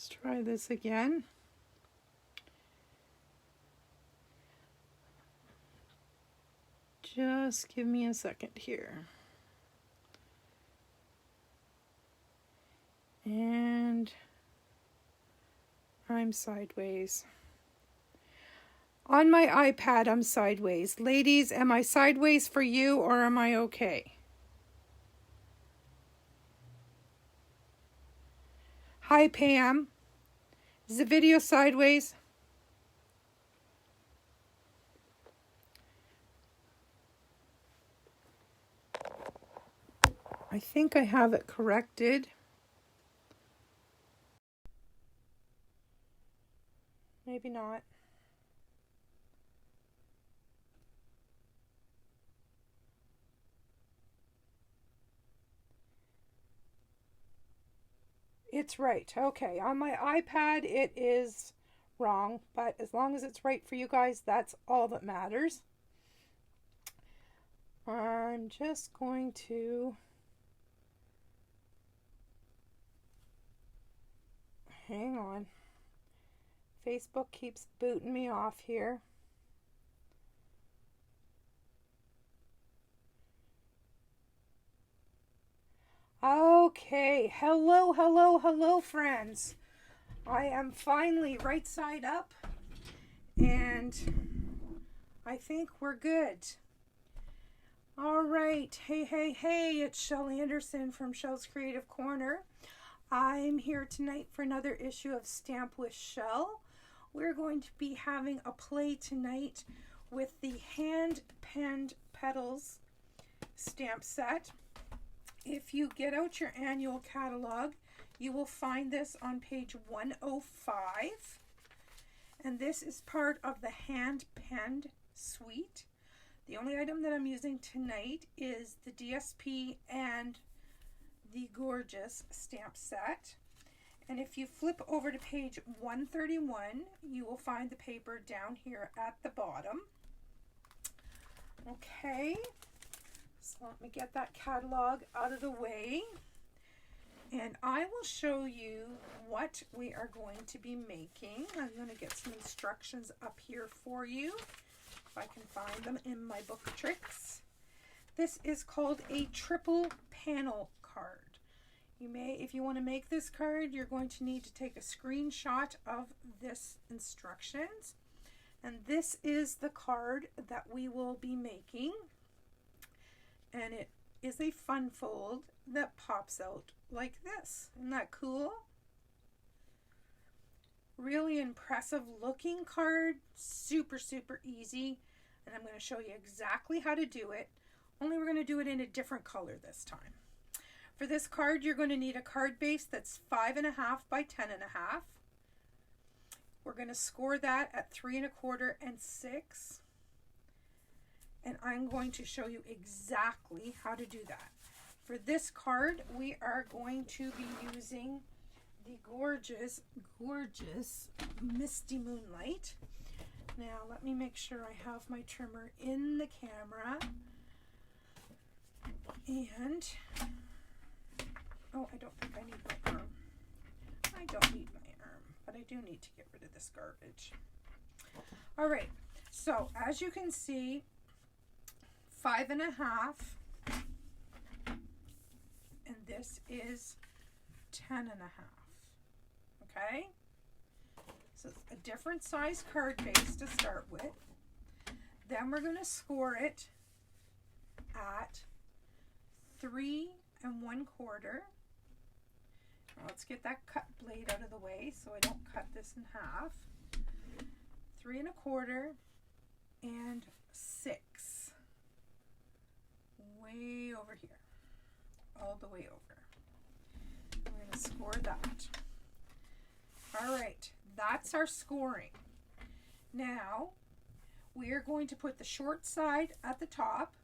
Let's try this again. Just give me a second here. And I'm sideways. On my iPad, I'm sideways. Ladies, am I sideways for you or am I okay? Hi, Pam. Is the video sideways? I think I have it corrected. Maybe not. It's right. Okay, on my iPad it is wrong, but as long as it's right for you guys, that's all that matters. I'm just going to hang on. Facebook keeps booting me off here. Okay, hello, friends. I am finally right side up, and I think we're good. All right, hey, it's Shel Anderson from Shel's Creative Corner. I'm here tonight for another issue of Stamp with Shel. We're going to be having a play tonight with the hand-penned Petals stamp set. If you get out your annual catalog, you will find this on page 105. And this is part of the hand-penned suite. The only item that I'm using tonight is the DSP and the Gorgeous stamp set. And if you flip over to page 131, you will find the paper down here at the bottom. Okay. So let me get that catalog out of the way, and I will show you what we are going to be making. I'm going to get some instructions up here for you, if I can find them in my book of tricks. This is called a triple panel card. You may, if you want to make this card, you're going to need to take a screenshot of this instructions, and this is the card that we will be making. And it is a fun fold that pops out like this. Isn't that cool? Really impressive looking card. Super easy. And I'm going to show you exactly how to do it. Only we're going to do it in a different color this time. For this card, you're going to need a card base that's 5.5 by 10.5. We're going to score that at 3 1/4 and 6. And I'm going to show you exactly how to do that. For this card, we are going to be using the gorgeous Misty Moonlight. Now, let me make sure I have my trimmer in the camera. And, oh, I don't think I need my arm. I don't need my arm, but I do need to get rid of this garbage. All right, so as you can see, 5.5, and this is 10.5. Okay, so it's a different size card base to start with. Then we're going to score it at 3 1/4. Now let's get that cut blade out of the way so I don't cut this in half. 3 1/4 and 6. Way over here, all the way over. We're going to score that. All right, that's our scoring. Now we are going to put the short side at the top.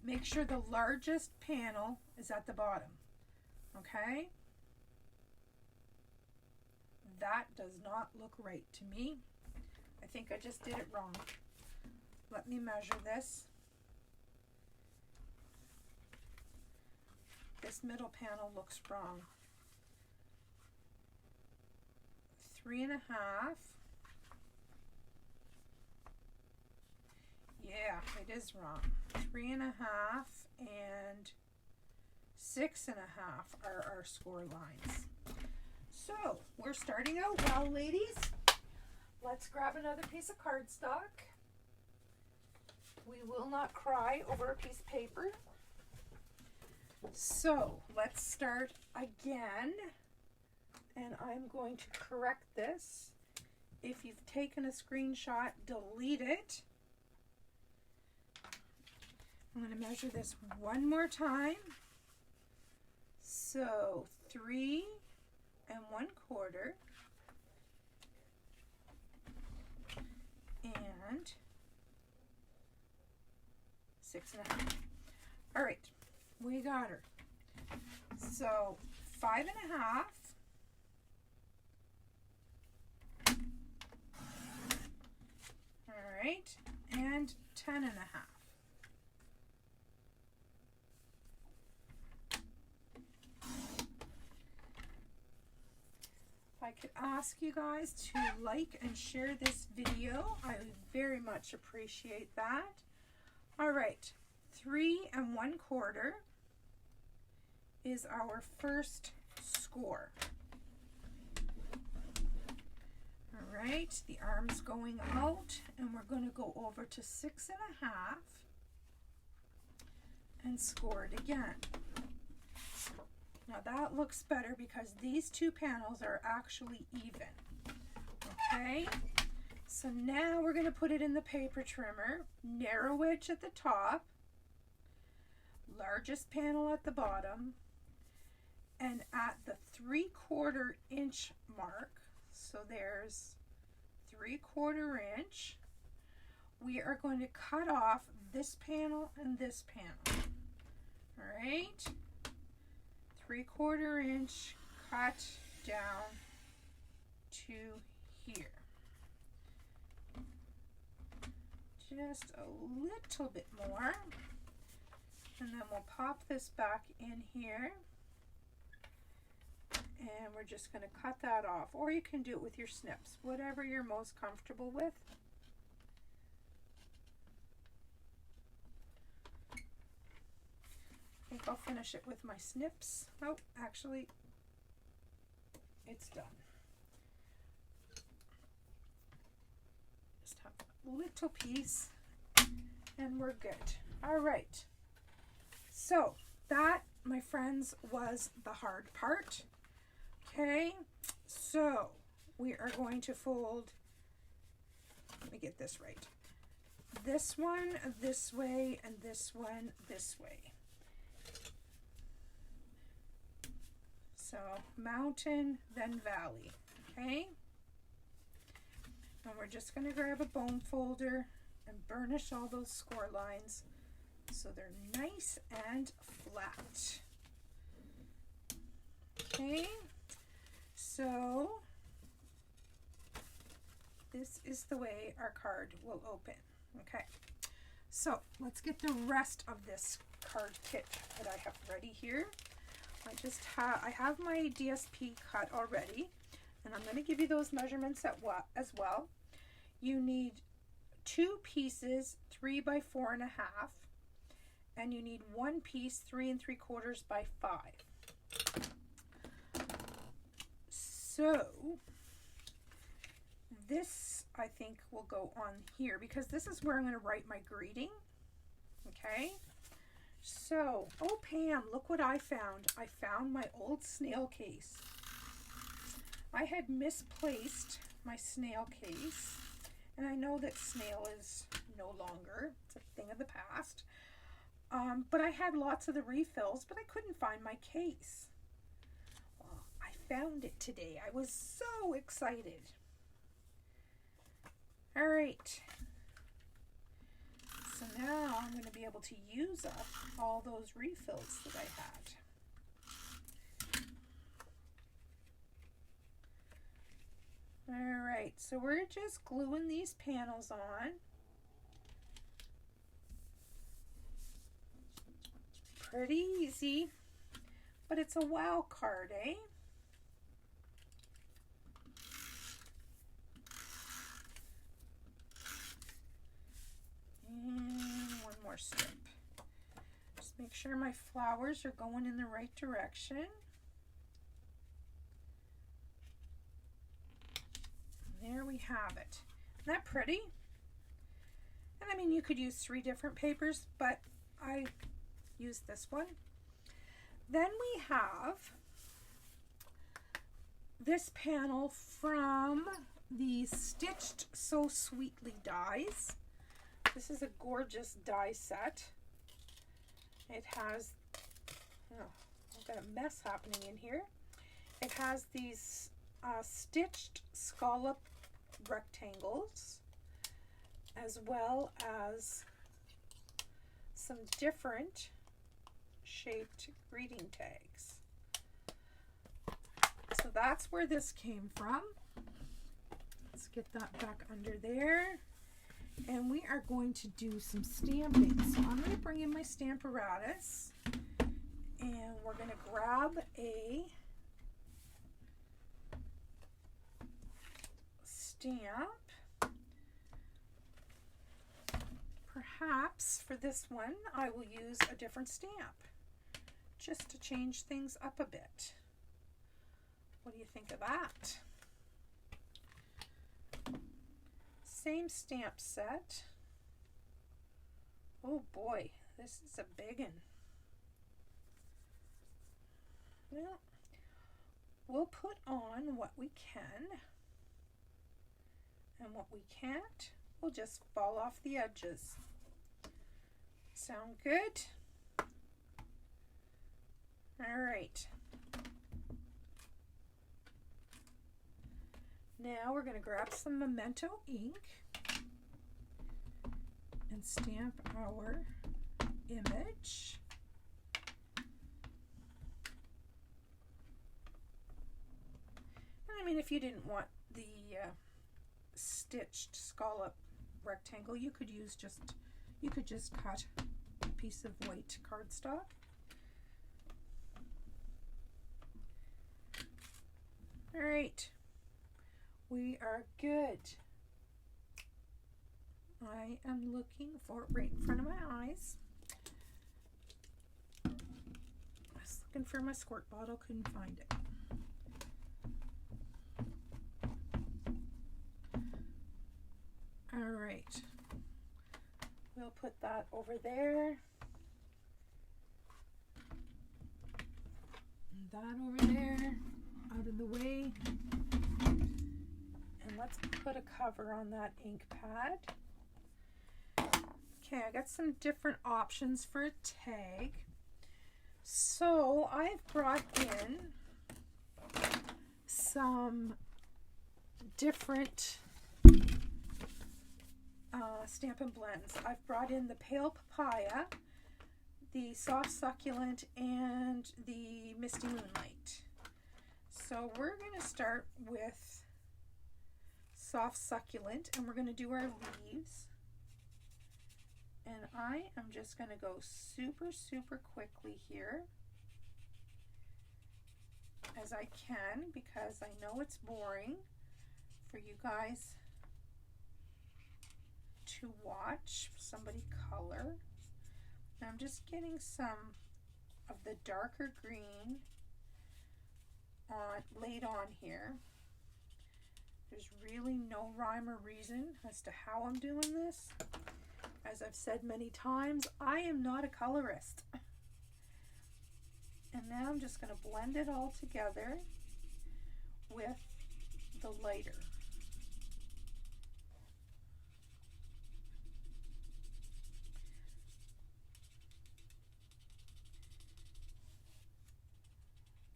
Make sure the largest panel is at the bottom. Okay? That does not look right to me. I think I just did it wrong. Let me measure this. This middle panel looks wrong. 3.5. Yeah, it is wrong. 3.5 and 6.5 are our score lines. So we're starting out well, ladies. Let's grab another piece of cardstock. We will not cry over a piece of paper. So let's start again. And I'm going to correct this. If you've taken a screenshot, delete it. I'm going to measure this one more time. So 3 1/4 and 6.5. All right, we got her. So 5.5. All right, and 10.5. I could ask you guys to like and share this video. I would very much appreciate that. All right, 3 1/4 is our first score. All right, the arm's going out, and we're going to go over to 6.5 and score it again. Now that looks better because these two panels are actually even. Okay, so now we're going to put it in the paper trimmer, narrow edge at the top, largest panel at the bottom, and at the 3/4 inch mark, so there's 3/4 inch, we are going to cut off this panel and this panel. All right. 3/4 inch cut down to here. Just a little bit more. And then we'll pop this back in here. And we're just going to cut that off. Or you can do it with your snips, whatever you're most comfortable with. I think I'll finish it with my snips. Oh, actually, it's done. Just have a little piece and we're good. All right. So that, my friends, was the hard part. Okay. So we are going to fold, let me get this right. This one this way and this one this way. So mountain, then valley, okay? And we're just gonna grab a bone folder and burnish all those score lines so they're nice and flat. Okay, so this is the way our card will open, okay? So let's get the rest of this card kit that I have ready here. I have my DSP cut already, and I'm going to give you those measurements as well. You need 2 pieces 3 by 4.5, and you need 1 piece 3 3/4 by 5. So this, I think, will go on here because this is where I'm going to write my greeting. Okay. So, oh Pam, look what I found. I found my old snail case. I had misplaced my snail case, and I know that snail is no longer, it's a thing of the past. But I had lots of the refills, but I couldn't find my case. Well, I found it today. I was so excited. All right. So now I'm going to be able to use up all those refills that I had. All right, so we're just gluing these panels on. Pretty easy, but it's a wow card, eh? strip. Just make sure my flowers are going in the right direction. There we have it. Isn't that pretty? And I mean, you could use 3 different papers, but I used this one. Then we have this panel from the Stitched So Sweetly dies. This is a gorgeous die set. It has, oh, I've got a mess happening in here. It has these stitched scallop rectangles, as well as some different shaped greeting tags. So that's where this came from. Let's get that back under there. And we are going to do some stamping. So I'm going to bring in my Stamparatus, and we're going to grab a stamp. Perhaps for this one I will use a different stamp just to change things up a bit. What do you think of that? Same stamp set. Oh boy, this is a big one. Well, we'll put on what we can, and what we can't, we'll just fall off the edges. Sound good? All right. Now we're going to grab some Memento ink and stamp our image. And I mean, if you didn't want the stitched scallop rectangle, you could just cut a piece of white cardstock. All right. We are good. I am looking for it right in front of my eyes. I was looking for my squirt bottle, couldn't find it. All right. We'll put that over there. And that over there, out of the way. Let's put a cover on that ink pad. Okay, I got some different options for a tag. So I've brought in some different Stampin' blends. I've brought in the Pale Papaya, the Soft Succulent, and the Misty Moonlight. So we're going to start with Soft Succulent, and we're going to do our leaves. And I am just going to go super quickly here as I can, because I know it's boring for you guys to watch somebody color. And I'm just getting some of the darker green laid on here. There's really no rhyme or reason as to how I'm doing this. As I've said many times, I am not a colorist. And now I'm just going to blend it all together with the lighter.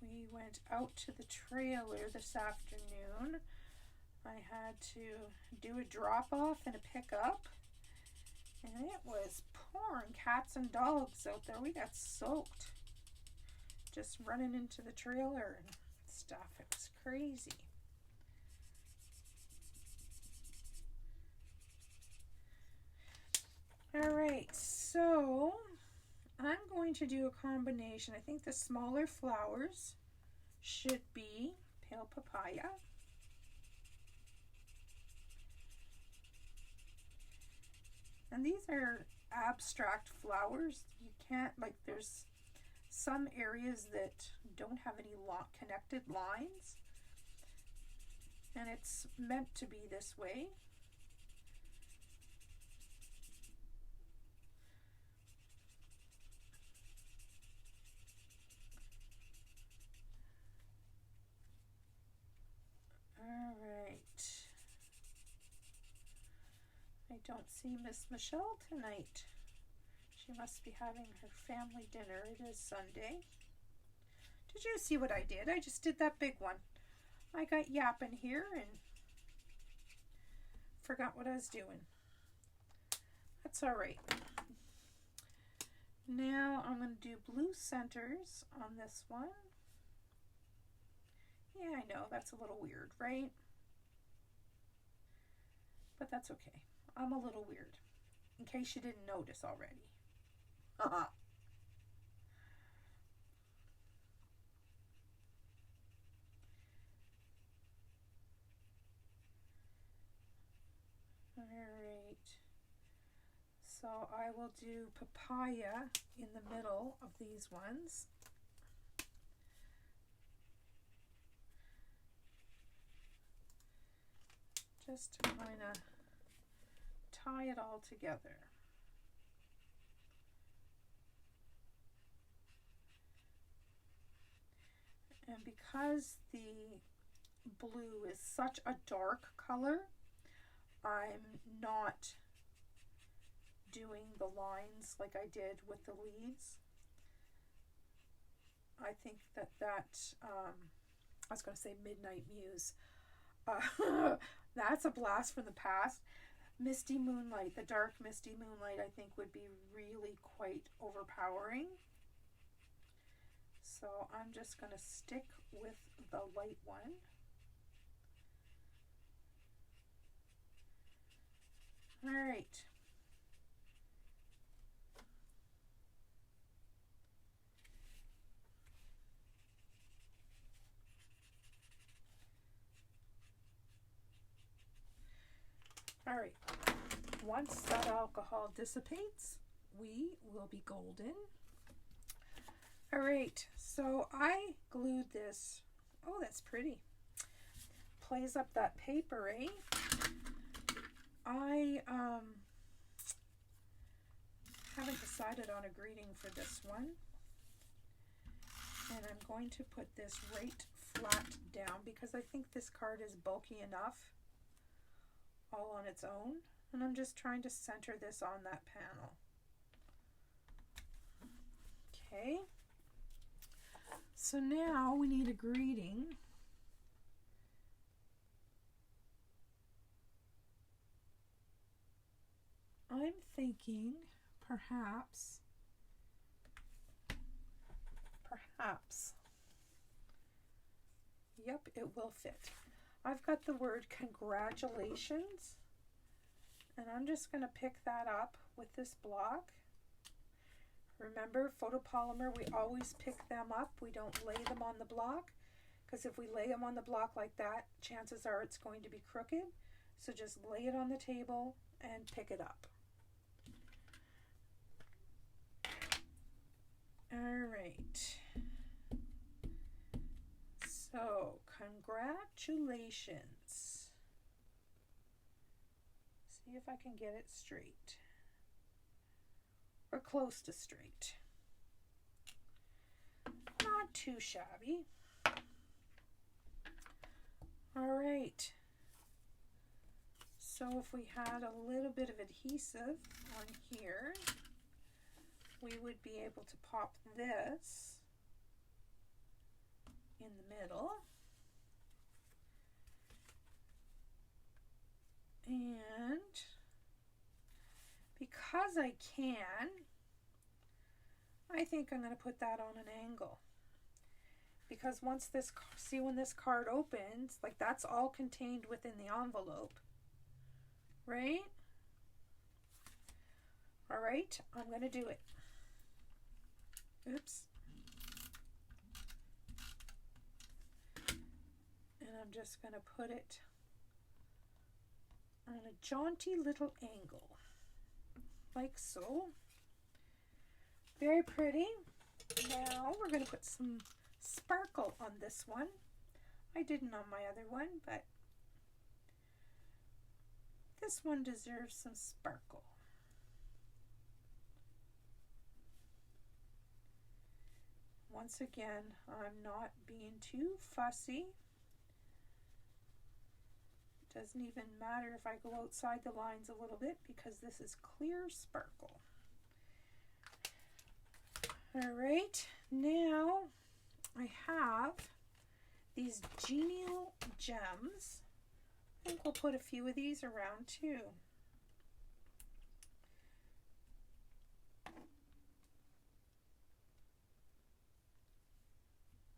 We went out to the trailer this afternoon. I had to do a drop-off and a pickup, and it was pouring cats and dogs out there. We got soaked just running into the trailer and stuff. It was crazy. All right, so I'm going to do a combination. I think the smaller flowers should be Pale Papaya. And these are abstract flowers. You can't, like, there's some areas that don't have any connected lines, and it's meant to be this way. All right. I don't see Miss Michelle tonight. She must be having her family dinner. It is Sunday. Did you see what I did? I just did that big one. I got yapping here and forgot what I was doing. That's all right. Now I'm going to do blue centers on this one. Yeah, I know, that's a little weird, right? But that's okay. I'm a little weird, in case you didn't notice already. Haha. All right. So I will do papaya in the middle of these ones. Just to kind of tie it all together. And because the blue is such a dark color, I'm not doing the lines like I did with the leaves. I think that I was going to say Midnight Muse. That's a blast from the past. Misty Moonlight, the dark Misty Moonlight, I think would be really quite overpowering. So I'm just going to stick with the light one. All right. All right. Once that alcohol dissipates, we will be golden. All right, so I glued this. Oh, that's pretty. Plays up that paper, eh? I haven't decided on a greeting for this one. And I'm going to put this right flat down because I think this card is bulky enough all on its own. And I'm just trying to center this on that panel. Okay. So now we need a greeting. I'm thinking perhaps, yep, it will fit. I've got the word congratulations, and I'm just going to pick that up with this block. Remember, photopolymer, we always pick them up. We don't lay them on the block, because if we lay them on the block like that, chances are it's going to be crooked. So just lay it on the table and pick it up. All right. So, congratulations. See if I can get it straight. Or close to straight. Not too shabby. All right. So if we had a little bit of adhesive on here, we would be able to pop this in the middle. And because I can, I think I'm going to put that on an angle. Because once this, see when this card opens, like that's all contained within the envelope, right? All right, I'm going to do it. Oops. And I'm just going to put it on a jaunty little angle. like so. Very pretty. Now we're going to put some sparkle on this one. I didn't on my other one, but this one deserves some sparkle. Once again, I'm not being too fussy. It doesn't even matter if I go outside the lines a little bit because this is clear sparkle. All right, now I have these genial gems. I think we'll put a few of these around too.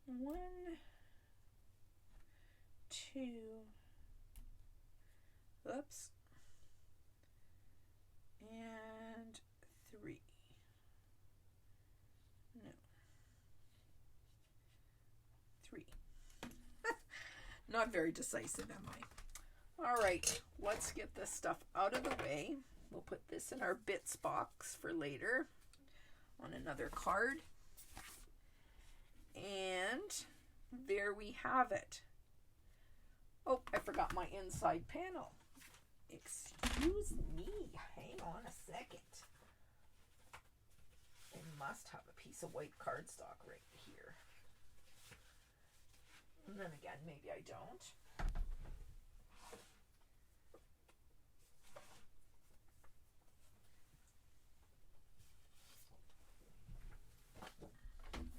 One, two, oops, and three. No, three. Not very decisive, am I? All right, let's get this stuff out of the way. We'll put this in our bits box for later on another card. And there we have it. Oh, I forgot my inside panel. Excuse me. Hang on a second. I must have a piece of white cardstock right here. And then again, maybe I don't.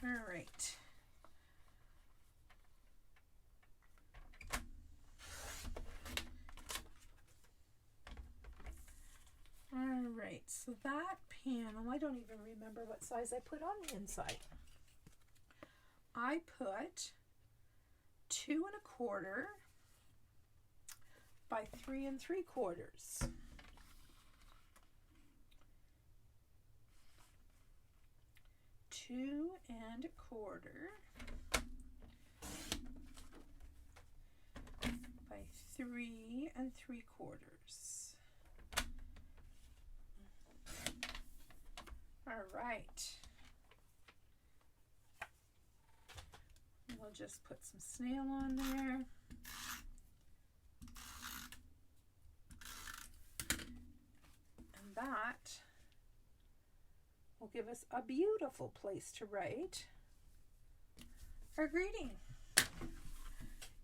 All right. All right, so that panel, I don't even remember what size I put on the inside. I put 2 1/4 by 3 3/4. Two and 1/4 by 3 3/4. All right. We'll just put some snail on there. And that will give us a beautiful place to write our greeting.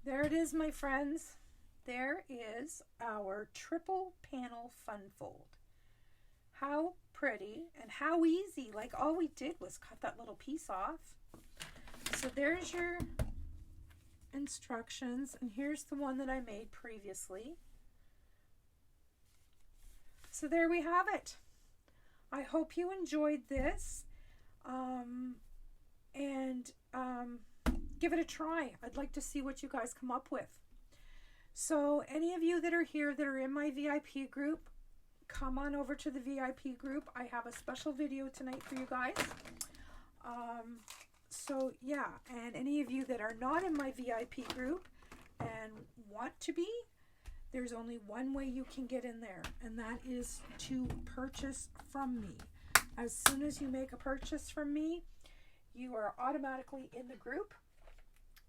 There it is, my friends. There is our triple panel fun fold. How pretty and how easy. Like all we did was cut that little piece off. So there's your instructions, and here's the one that I made previously. So there we have it. I hope you enjoyed this, and give it a try. I'd like to see what you guys come up with. So any of you that are here that are in my VIP group, come on over to the VIP group. I have a special video tonight for you guys. So yeah, and any of you that are not in my VIP group and want to be, there's only one way you can get in there, and that is to purchase from me. As soon as you make a purchase from me, you are automatically in the group,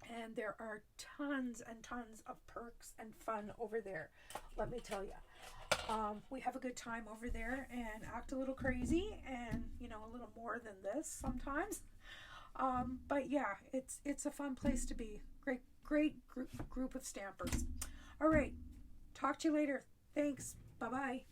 and there are tons and tons of perks and fun over there. Let me tell you, we have a good time over there and act a little crazy, and you know, a little more than this sometimes. But yeah, it's a fun place to be. Great group of stampers. All right. Talk to you later. Thanks. Bye-bye.